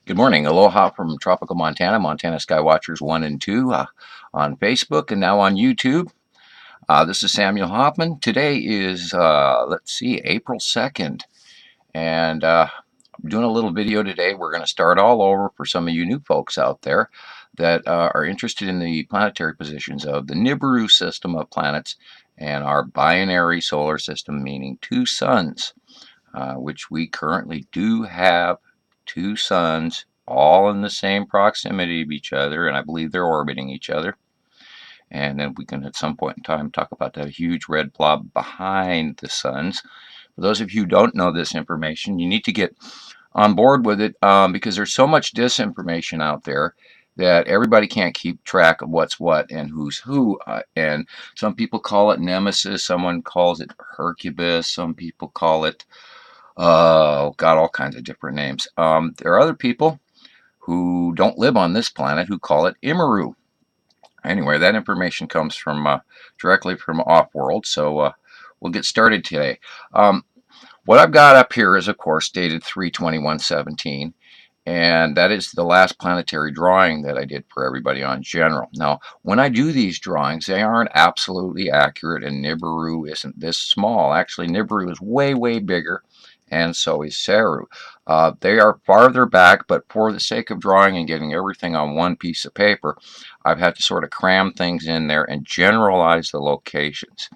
Good morning. Aloha from tropical Montana, Montana Skywatchers 1 and 2 on Facebook and now on YouTube. This is Samuel Hofman. Today is, let's see, April 2nd. And I'm doing a little video today. We're going to start all over for some of you new folks out there that are interested in the planetary positions of the Nibiru system of planets and our binary solar system, meaning two suns, which we currently do have two suns all in the same proximity of each other, and I believe they're orbiting each other. And then we can at some point in time talk about that huge red blob behind the suns. For those of you who don't know this information, you need to get on board with it because there's so much disinformation out there that everybody can't keep track of what's what and who's who. And some people call it Nemesis, someone calls it Hercubus, some people call it got all kinds of different names. There are other people who don't live on this planet who call it Imaru. Anyway, that information comes from directly from off-world, so we'll get started today. What I've got up here is, of course, dated 3/21/17, and that is the last planetary drawing that I did for everybody on general. Now, when I do these drawings, they aren't absolutely accurate, and Nibiru isn't this small. Actually, Nibiru is way, way bigger, and so is Seru. They are farther back, but for the sake of drawing and getting everything on one piece of paper, I've had to sort of cram things in there and generalize the locations.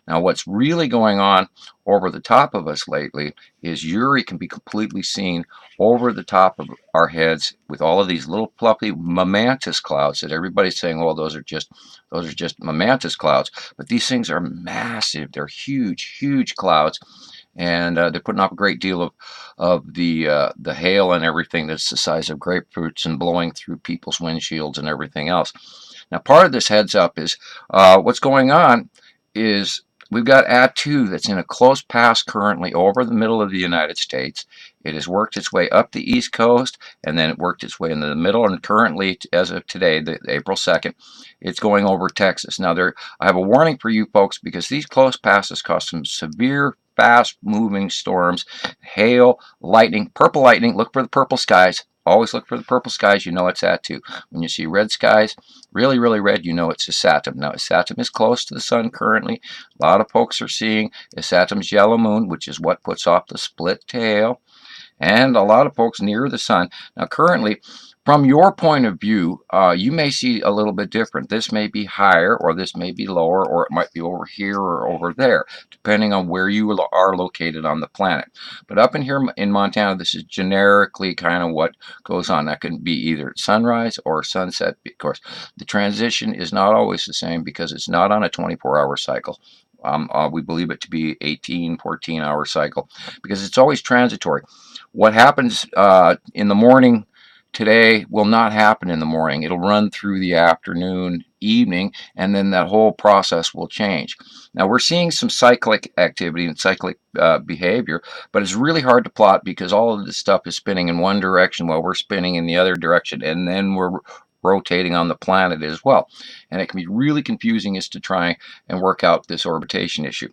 Now, what's really going on over the top of us lately is Uri can be completely seen over the top of our heads with all of these little fluffy momentous clouds that everybody's saying, "Oh, those are just momentous clouds." But these things are massive. They're huge, huge clouds, and they're putting up a great deal of the hail and everything that's the size of grapefruits and blowing through people's windshields and everything else. Now, part of this heads up is what's going on is we've got Attu that's in a close pass currently over the middle of the United States. It has worked its way up the East Coast, and then it worked its way into the middle, and currently, as of today, April 2nd, it's going over Texas. Now, I have a warning for you folks because these close passes cause some severe fast-moving storms, hail, lightning, purple lightning. Look for the purple skies. Always look for the purple skies. You know it's Attu. When you see red skies, really, really red, you know it's a Sattin. Now, Sattin is close to the sun currently. A lot of folks are seeing Sattin's yellow moon, which is what puts off the split tail, and a lot of folks near the sun. Now, currently, from your point of view, you may see a little bit different. This may be higher, or this may be lower, or it might be over here or over there, depending on where you are located on the planet. But up in here in Montana, this is generically kind of what goes on. That can be either sunrise or sunset. Of course, the transition is not always the same because it's not on a 24-hour cycle. We believe it to be 18, 14-hour cycle because it's always transitory. What happens in the morning today will not happen in the morning. It'll run through the afternoon, evening, and then that whole process will change. Now, we're seeing some cyclic activity and cyclic behavior, but it's really hard to plot because all of this stuff is spinning in one direction while we're spinning in the other direction, and then we're rotating on the planet as well. And it can be really confusing as to try and work out this orbitation issue.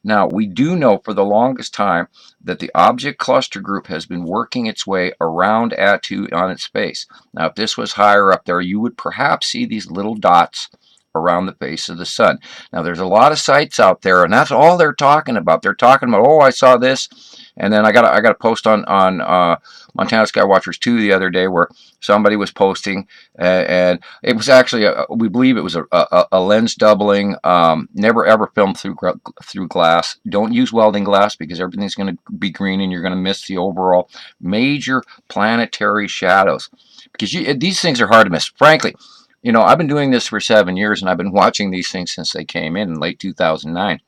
Now, we do know for the longest time that the object cluster group has been working its way around Attu on its face. Now, if this was higher up there, you would perhaps see these little dots around the face of the sun. Now, there's a lot of sites out there, and that's all they're talking about. They're talking about, oh, I saw this, and then I got a post on Montana Skywatchers 2 the other day where somebody was posting, and it was actually we believe it was a lens doubling. Never ever film through glass. Don't use welding glass because everything's going to be green, and you're going to miss the overall major planetary shadows. Because these things are hard to miss, frankly. You know, I've been doing this for 7 years, and I've been watching these things since they came in late 2009.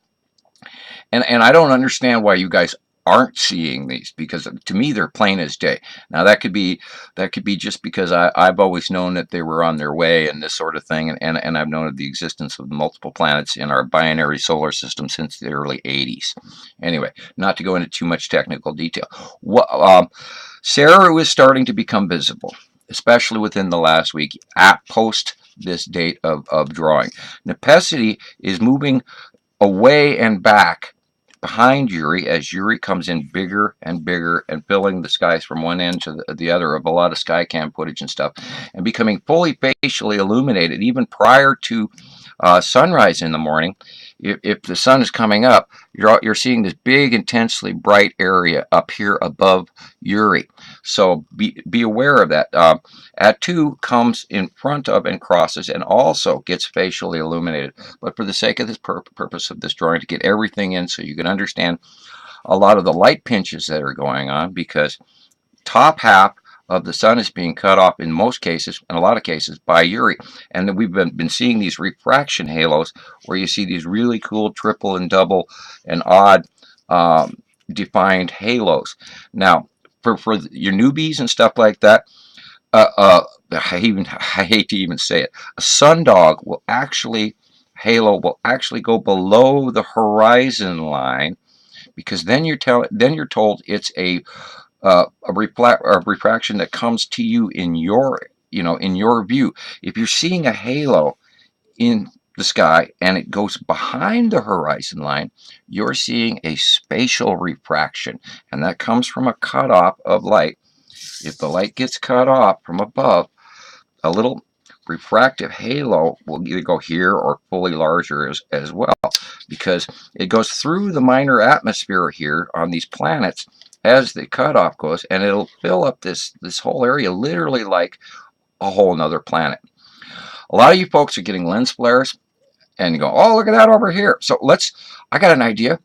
And I don't understand why you guys aren't seeing these, because to me they're plain as day. Now that could be just because I've always known that they were on their way and this sort of thing, and I've known of the existence of multiple planets in our binary solar system since the early 80s. Anyway, not to go into too much technical detail. Seru is starting to become visible, especially within the last week at post this date of drawing. Pasady is moving away and back behind Uri as Uri comes in bigger and bigger and filling the skies from one end to the other of a lot of sky cam footage and stuff, and becoming fully facially illuminated even prior to sunrise in the morning. If the sun is coming up, you're seeing this big, intensely bright area up here above Uri. So be aware of that. At2 comes in front of and crosses and also gets facially illuminated. But for the sake of this purpose of this drawing, to get everything in so you can understand a lot of the light pinches that are going on, because top half of the sun is being cut off in most cases, in a lot of cases, by Uri. And then we've been seeing these refraction halos where you see these really cool triple and double and odd defined halos. Now, for your newbies and stuff like that, I hate to even say it, a sundog will actually, halo will actually go below the horizon line, because then you're told it's a refraction that comes to you in your view. If you're seeing a halo in the sky and it goes behind the horizon line, you're seeing a spatial refraction, and that comes from a cutoff of light. If the light gets cut off from above, a little refractive halo will either go here or fully larger as well, because it goes through the minor atmosphere here on these planets as the cutoff goes, and it'll fill up this whole area literally like a whole nother planet. A lot of you folks are getting lens flares and you go, oh, look at that over here. So I got an idea.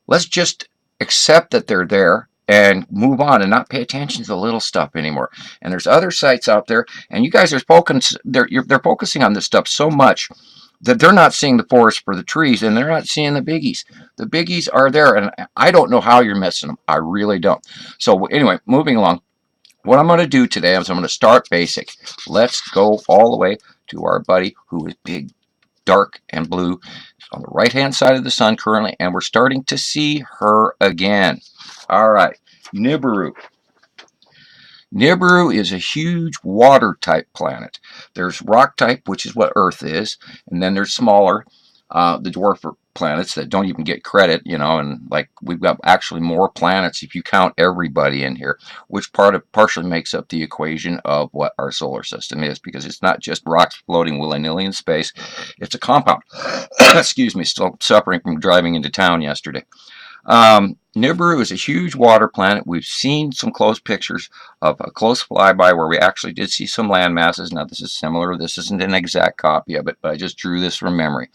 Let's just accept that they're there and move on and not pay attention to the little stuff anymore. And there's other sites out there, and you guys are they're focusing on this stuff so much that they're not seeing the forest for the trees, and they're not seeing the biggies. The biggies are there, and I don't know how you're missing them. I really don't. So anyway, moving along. What I'm going to do today is I'm going to start basic. Let's go all the way to our buddy who is big, dark, and blue. It's on the right-hand side of the sun currently, and we're starting to see her again. All right, Nibiru. Nibiru is a huge water-type planet. There's rock-type, which is what Earth is, and then there's smaller, the dwarf planets that don't even get credit, and like we've got actually more planets if you count everybody in here, which partially makes up the equation of what our solar system is, because it's not just rocks floating willy-nilly in space. It's a compound. Excuse me, still suffering from driving into town yesterday. Nibiru is a huge water planet. We've seen some close pictures of a close flyby where we actually did see some land masses. Now this is similar. This isn't an exact copy of it, but I just drew this from memory.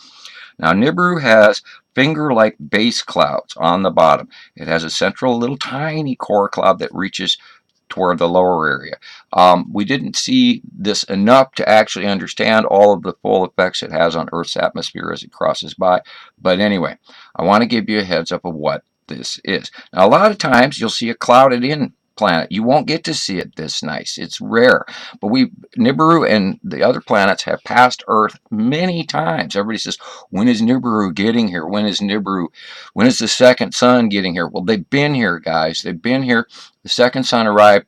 Now Nibiru has finger-like base clouds on the bottom. It has a central little tiny core cloud that reaches toward the lower area. We didn't see this enough to actually understand all of the full effects it has on Earth's atmosphere as it crosses by. But anyway, I want to give you a heads up of what this is. Now, a lot of times you'll see a clouded in planet. You won't get to see it this nice. It's rare. But Nibiru and the other planets have passed Earth many times. Everybody says, when is Nibiru getting here? When is the second sun getting here? Well, they've been here, guys. They've been here. The second sun arrived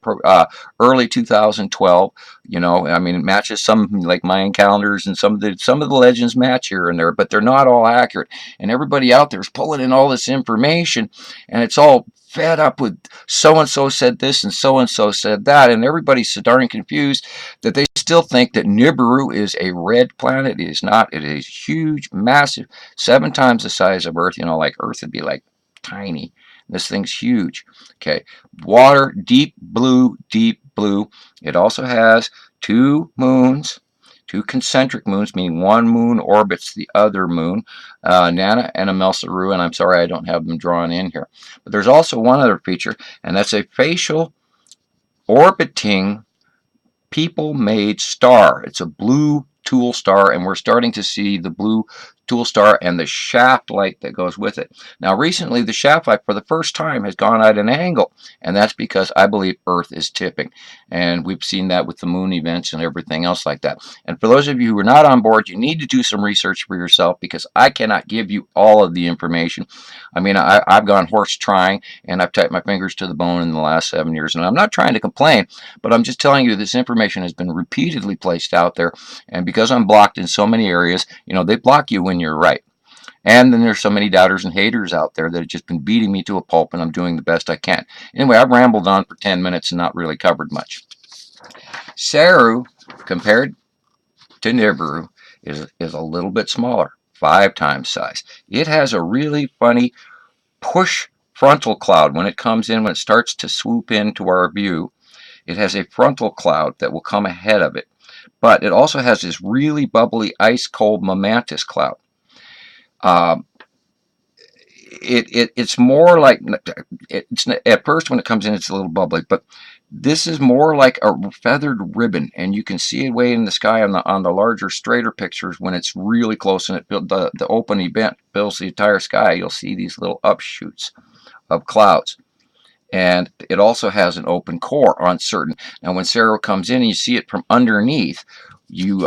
early 2012. I mean, it matches some like Mayan calendars, and some of the legends match here and there, but they're not all accurate. And everybody out there is pulling in all this information, and it's all fed up with so-and-so said this and so-and-so said that, and everybody's so darn confused that they still think that Nibiru is a red planet. It is not. It is huge, massive, 7 times the size of Earth. Like Earth would be like tiny. This thing's huge. Okay, water, deep blue, deep blue. It also has 2 moons, 2 concentric moons, meaning one moon orbits the other moon, Nana and Seru, and I'm sorry I don't have them drawn in here. But there's also one other feature, and that's a facial orbiting people-made star. It's a blue tool star, and we're starting to see the blue tool star and the shaft light that goes with it. Now recently the shaft light for the first time has gone at an angle, and that's because I believe Earth is tipping, and we've seen that with the moon events and everything else like that. And for those of you who are not on board, you need to do some research for yourself, because I cannot give you all of the information. I mean, I've gone horse trying, and I've typed my fingers to the bone in the last 7 years, and I'm not trying to complain, but I'm just telling you this information has been repeatedly placed out there, and because I'm blocked in so many areas, they block you when you're right. And then there's so many doubters and haters out there that have just been beating me to a pulp, and I'm doing the best I can. Anyway, I've rambled on for 10 minutes and not really covered much. Seru, compared to Nibiru, is a little bit smaller, 5 times size. It has a really funny push frontal cloud when it comes in, when it starts to swoop into our view. It has a frontal cloud that will come ahead of it. But it also has this really bubbly, ice-cold momentous cloud. It's more like, it's at first when it comes in, it's a little bubbly, but this is more like a feathered ribbon, and you can see it way in the sky on the larger, straighter pictures when it's really close and the open event fills the entire sky. You'll see these little upshoots of clouds. And it also has an open core on certain. Now, when Seru comes in and you see it from underneath, you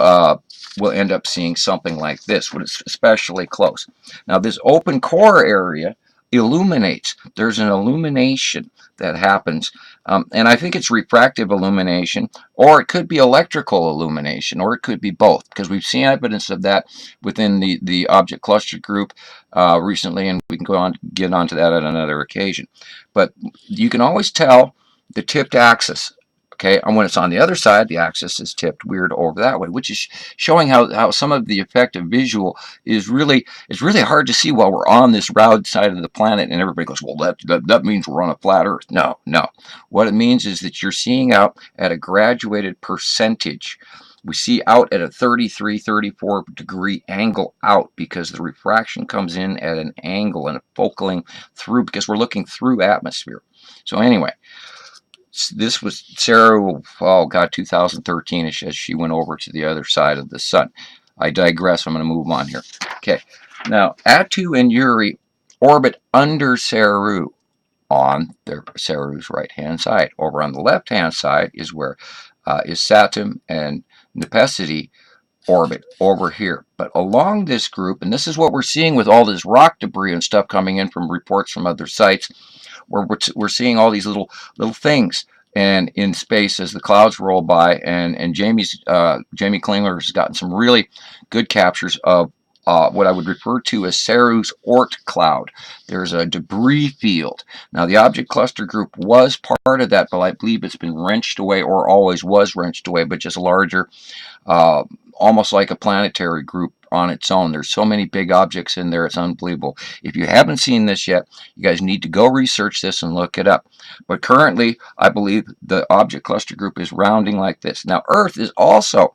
will end up seeing something like this when it's especially close. Now, this open core area illuminates. There's an illumination that happens, and I think it's refractive illumination, or it could be electrical illumination, or it could be both, because we've seen evidence of that within the object cluster group recently, and we can get onto that at another occasion. But you can always tell the tipped axis. Okay, and when it's on the other side, the axis is tipped weird over that way, which is showing how some of the effect of visual is really, it's really hard to see while we're on this round side of the planet, and everybody goes, well, that means we're on a flat Earth. No, no. What it means is that you're seeing out at a graduated percentage. We see out at a 33, 34 degree angle out because the refraction comes in at an angle and focaling through, because we're looking through atmosphere. So anyway, this was Seru, oh God, 2013-ish, as she went over to the other side of the sun. I digress. I'm going to move on here. Okay. Now, Attu and Uri orbit under Seru on Seru's right-hand side. Over on the left-hand side is where is Sattin and Pasady orbit over here. But along this group, and this is what we're seeing with all this rock debris and stuff coming in from reports from other sites, where we're seeing all these little things and in space as the clouds roll by, and Jamie Klingler has gotten some really good captures of what I would refer to as Seru's Oort cloud. There's a debris field. Now, the object cluster group was part of that, but I believe it's been wrenched away, or always was wrenched away, but just larger, almost like a planetary group on its own. There's so many big objects in there, it's unbelievable. If you haven't seen this yet, you guys need to go research this and look it up. But currently, I believe the object cluster group is rounding like this. Now, Earth is also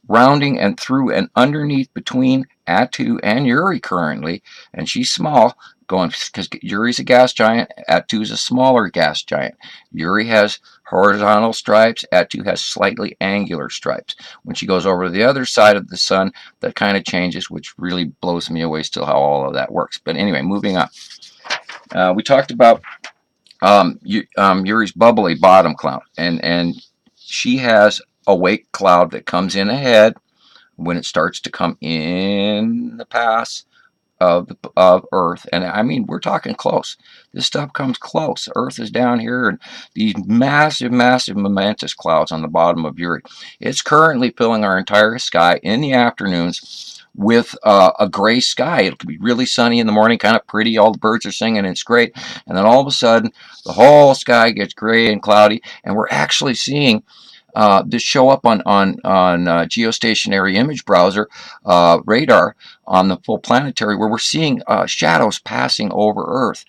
rounding and through and underneath between Attu and Uri currently, and she's small, going because Uri's a gas giant, Attu is a smaller gas giant. Uri has horizontal stripes, Attu has slightly angular stripes. When she goes over to the other side of the sun, that kind of changes, which really blows me away still how all of that works. But anyway, moving on. We talked about Uri's bubbly bottom cloud, and she has a wake cloud that comes in ahead when it starts to come in the pass of Earth. And I mean, we're talking close. This stuff comes close. Earth is down here, and these massive, massive momentous clouds on the bottom of Uri. It's currently filling our entire sky in the afternoons with a gray sky. It could be really sunny in the morning, kind of pretty. All the birds are singing, it's great. And then all of a sudden, the whole sky gets gray and cloudy, and we're actually seeing this show up on geostationary image browser radar on the full Planetary, where we're seeing shadows passing over Earth,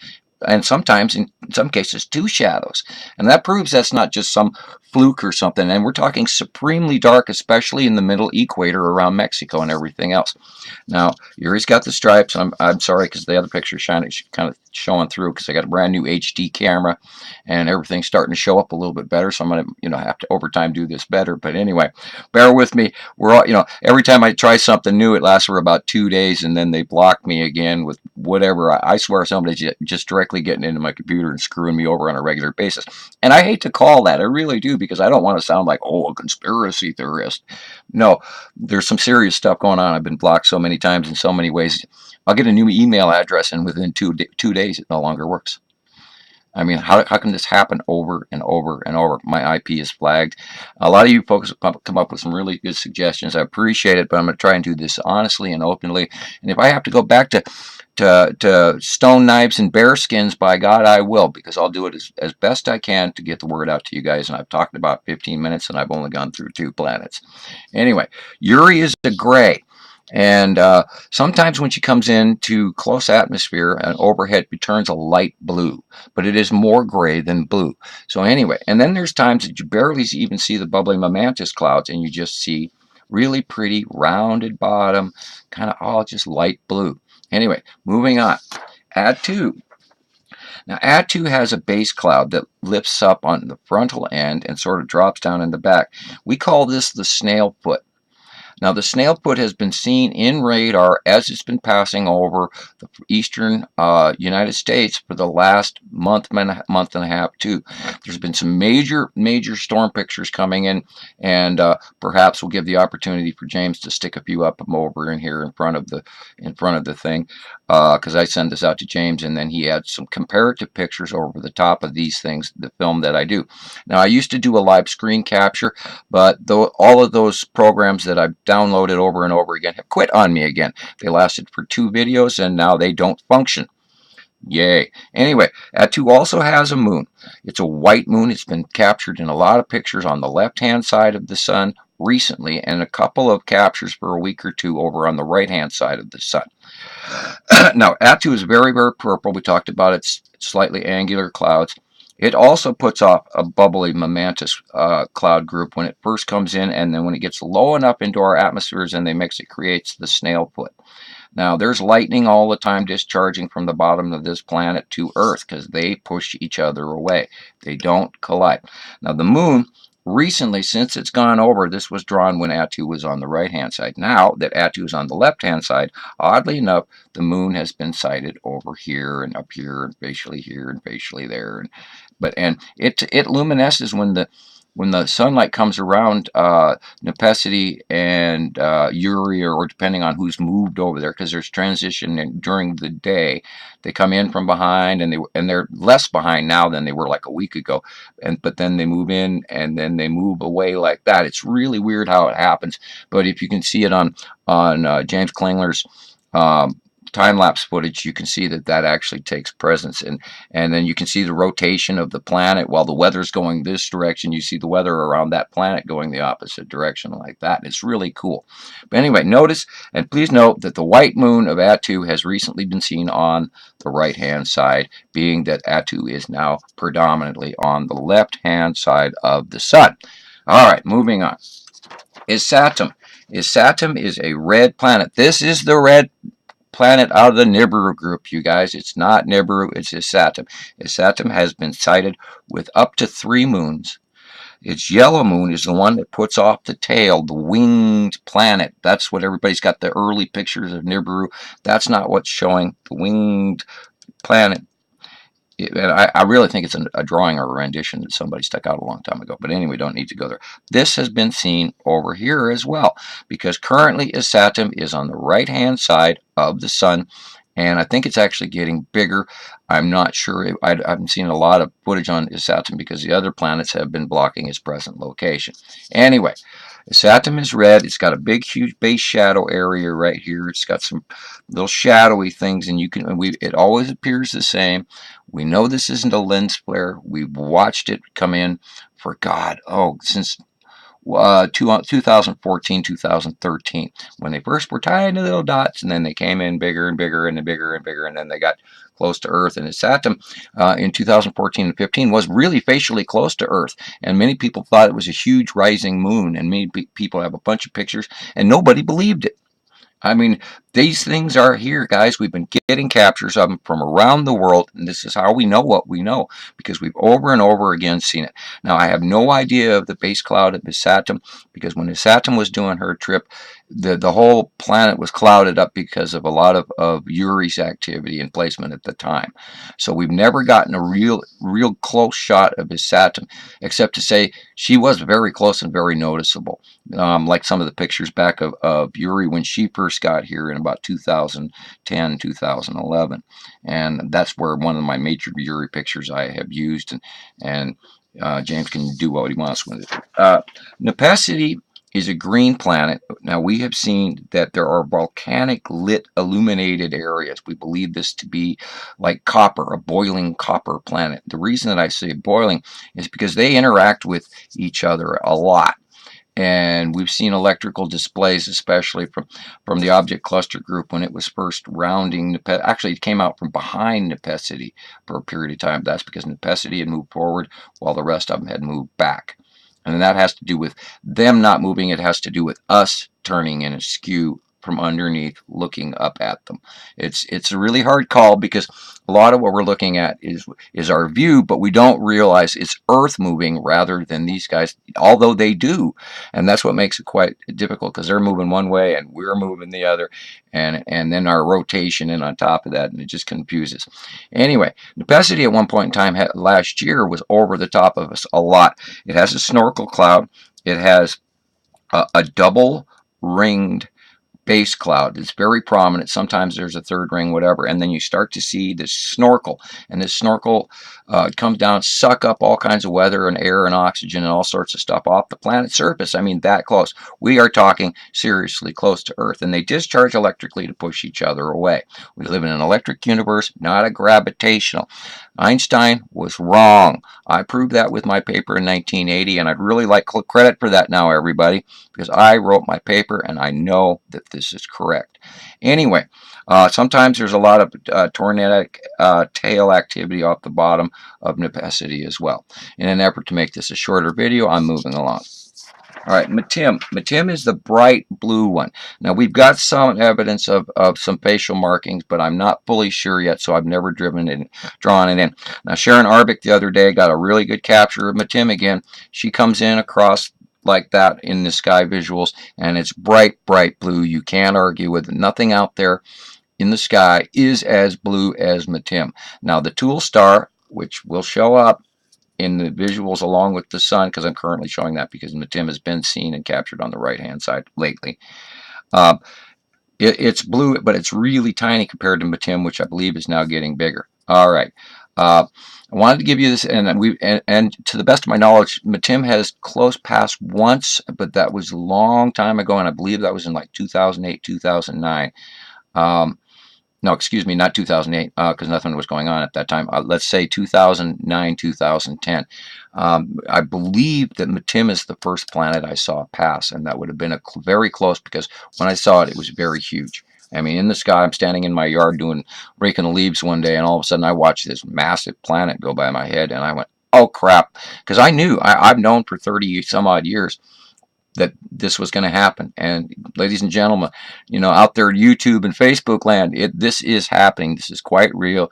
and sometimes in some cases 2 shadows, and that proves that's not just some fluke or something. And we're talking supremely dark, especially in the middle equator around Mexico and everything else. Now, Uri's got the stripes. I'm sorry, because the other picture kind of showing through, because I got a brand new HD camera and everything's starting to show up a little bit better, so I'm going to have to over time do this better. But anyway, bear with me. We're all, every time I try something new, it lasts for about 2 days, and then they block me again with whatever. I swear somebody's just directly getting into my computer and screwing me over on a regular basis. And I hate to call that, I really do, because I don't want to sound like, oh, a conspiracy theorist. No, there's some serious stuff going on. I've been blocked so many times in so many ways. I'll get a new email address, and within two days it no longer works. I mean, how can this happen over and over and over? My IP is flagged. A lot of you folks come up with some really good suggestions. I appreciate it, but I'm going to try and do this honestly and openly. And if I have to go back to stone knives and bear skins, by God, I will, because I'll do it as best I can to get the word out to you guys. And I've talked about 15 minutes, and I've only gone through 2 planets. Anyway, Uri is a gray. And sometimes when she comes into close atmosphere and overhead, she turns a light blue, but it is more gray than blue. So anyway, and then there's times that you barely even see the bubbly mantis clouds, and you just see really pretty rounded bottom, kind of all just light blue. Anyway, moving on. Attu. Now, Attu has a base cloud that lifts up on the frontal end and sort of drops down in the back. We call this the snail foot. Now, the snail foot has been seen in radar as it's been passing over the eastern United States for the last month and a half, too. There's been some major storm pictures coming in, and perhaps we'll give the opportunity for James to stick a few up over in here in front of the thing, because I send this out to James, and then he adds some comparative pictures over the top of these things, the film that I do. Now, I used to do a live screen capture, but all of those programs that I've downloaded over and over again have quit on me again. They lasted for 2 videos, and now they don't function. Yay. Anyway, Attu also has a moon. It's a white moon. It's been captured in a lot of pictures on the left-hand side of the sun recently, and a couple of captures for a week or 2 over on the right-hand side of the sun. Now, Attu is very purple. We talked about its slightly angular clouds. It also puts off a bubbly mantis cloud group when it first comes in, and then when it gets low enough into our atmospheres and they mix, it creates the snail foot. Now, there's lightning all the time discharging from the bottom of this planet to Earth because they push each other away. They don't collide. Now, the moon, recently, since it's gone over, this was drawn when Attu was on the right-hand side. Now that Attu is on the left-hand side, oddly enough, the moon has been sighted over here and up here and facially here and facially there. And it luminesces when the sunlight comes around Pasady and Uri, or depending on who's moved over there, because there's transition during the day. They come in from behind, and they're less behind now than they were like a week ago. But then they move in, and then they move away like that. It's really weird how it happens. But if you can see it on James Klingler's time-lapse footage, you can see that actually takes presence, and then you can see the rotation of the planet while the weather's going this direction. You see the weather around that planet going the opposite direction like that. It's really cool. But anyway, notice, and please note, that the white moon of Attu has recently been seen on the right-hand side, being that Attu is now predominantly on the left-hand side of the sun. All right, moving on. Sattin is a red planet. This is the red planet out of the Nibiru group, you guys. It's not Nibiru, it's Sattin. Sattin has been sighted with up to 3 moons. Its yellow moon is the one that puts off the tail, the winged planet. That's what everybody's got the early pictures of Nibiru. That's not what's showing the winged planet. And I really think it's a drawing or a rendition that somebody stuck out a long time ago. But anyway, don't need to go there. This has been seen over here as well, because currently Sattin is on the right-hand side of the sun, and I think it's actually getting bigger. I'm not sure. I haven't seen a lot of footage on Sattin because the other planets have been blocking its present location. Anyway, Sattin is red. It's got a big, huge base shadow area right here. It's got some little shadowy things, and it always appears the same. We know this isn't a lens flare. We've watched it come in for since 2014, 2013, when they first were tiny little dots, and then they came in bigger and bigger and bigger and bigger, and then they got close to Earth. And Sattin in 2014 and 15 was really facially close to Earth, and many people thought it was a huge rising moon, and many people have a bunch of pictures, and nobody believed it. I mean, these things are here, guys. We've been getting captures of them from around the world, and this is how we know what we know, because we've over and over again seen it. Now, I have no idea of the base cloud of Sattin, because when Sattin was doing her trip, the whole planet was clouded up because of a lot of Uri's activity and placement at the time. So we've never gotten a real close shot of Sattin, except to say she was very close and very noticeable. Like some of the pictures back of Uri when she first got here in about 2010, 2011, and that's where one of my major Uri pictures I have used, and James can do what he wants with it. Pasady is a green planet. Now, we have seen that there are volcanic lit illuminated areas. We believe this to be like copper, a boiling copper planet. The reason that I say boiling is because they interact with each other a lot. And we've seen electrical displays, especially from the object cluster group when it was first rounding. Actually, it came out from behind Pasady for a period of time. That's because Pasady had moved forward while the rest of them had moved back. And that has to do with them not moving. It has to do with us turning in askew from underneath, looking up at them. It's a really hard call because a lot of what we're looking at is our view, but we don't realize it's Earth moving rather than these guys, although they do. And that's what makes it quite difficult, because they're moving one way and we're moving the other, and then our rotation in on top of that, and it just confuses. Anyway, Pasady at one point in time last year was over the top of us a lot. It has a snorkel cloud. It has a double ringed base cloud. It's very prominent. Sometimes there's a third ring, whatever, and then you start to see this snorkel, and this snorkel comes down, suck up all kinds of weather and air and oxygen and all sorts of stuff off the planet's surface. I mean, that close. We are talking seriously close to Earth, and they discharge electrically to push each other away. We live in an electric universe, not a gravitational. Einstein was wrong. I proved that with my paper in 1980, and I'd really like credit for that now, everybody, because I wrote my paper and I know that this is correct. Anyway, sometimes there's a lot of tornadic tail activity off the bottom of Pasady as well. In an effort to make this a shorter video, I'm moving along. All right, Matim. Matim is the bright blue one. Now, we've got some evidence of some facial markings, but I'm not fully sure yet, so I've never drawn it in. Now, Sharon Arbic the other day got a really good capture of Matim again. She comes in across like that in the sky visuals, and it's bright, bright blue. You can't argue with it. Nothing out there in the sky is as blue as Matim. Now, the Tool star, which will show up in the visuals along with the sun, because I'm currently showing that because Matim has been seen and captured on the right-hand side lately. It's blue, but it's really tiny compared to Matim, which I believe is now getting bigger. All right. I wanted to give you this, and to the best of my knowledge, Matim has close passed once, but that was a long time ago, and I believe that was in like 2008, 2009. No, excuse me, not 2008, because nothing was going on at that time. Let's say 2009, 2010. I believe that Matim is the first planet I saw pass, and that would have been very close, because when I saw it, it was very huge. I mean, in the sky, I'm standing in my yard raking the leaves one day, and all of a sudden I watched this massive planet go by my head, and I went, oh crap, because I knew, I've known for 30 some odd years that this was going to happen. And ladies and gentlemen, you know, out there YouTube and Facebook land, this is happening. This is quite real.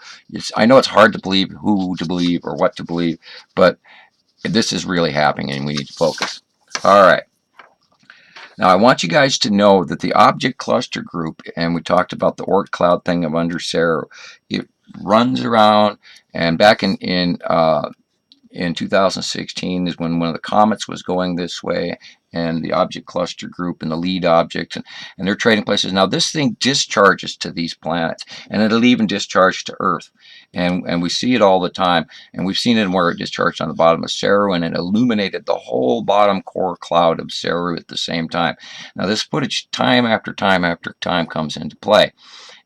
I know it's hard to believe who to believe or what to believe, but this is really happening, and we need to focus. All right. Now, I want you guys to know that the object cluster group, and we talked about the Oort cloud thing of under Seru, it runs around, and back in 2016 is when one of the comets was going this way, and the object cluster group and the lead objects, and they're trading places. Now, this thing discharges to these planets, and it'll even discharge to Earth, and we see it all the time, and we've seen it where it discharged on the bottom of Seru, and it illuminated the whole bottom core cloud of Seru at the same time. Now, this footage time after time after time comes into play.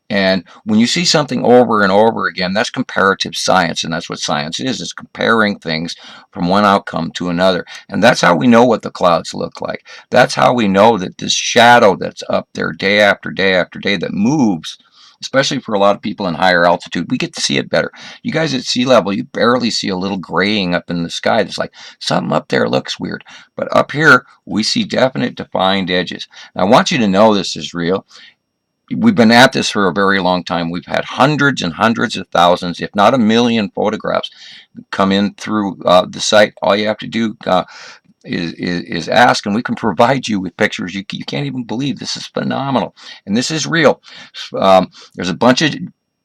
And when you see something over and over again, that's comparative science, and that's what science is. It's comparing things from one outcome to another. And that's how we know what the clouds look like. That's how we know that this shadow that's up there day after day after day that moves, especially for a lot of people in higher altitude, we get to see it better. You guys at sea level, you barely see a little graying up in the sky. It's like something up there looks weird. But up here, we see definite defined edges. Now, I want you to know this is real. We've been at this for a very long time. We've had hundreds and hundreds of thousands, if not a million, photographs come in through the site. All you have to do is ask, and we can provide you with pictures. You can't even believe this is phenomenal, and this is real. There's a bunch of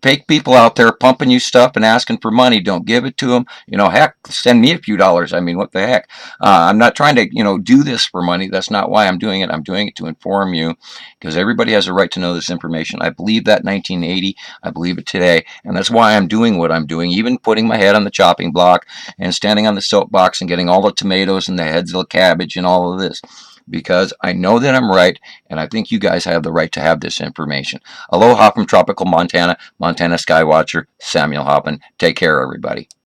fake people out there pumping you stuff and asking for money. Don't give it to them. You know, heck, send me a few dollars. I mean, what the heck? I'm not trying to, do this for money. That's not why I'm doing it. I'm doing it to inform you, because everybody has a right to know this information. I believe that in 1980. I believe it today. And that's why I'm doing what I'm doing, even putting my head on the chopping block and standing on the soapbox and getting all the tomatoes and the heads of the cabbage and all of this, because I know that I'm right, and I think you guys have the right to have this information. Aloha from tropical Montana, Montana Skywatcher, Samuel Hofman. Take care, everybody.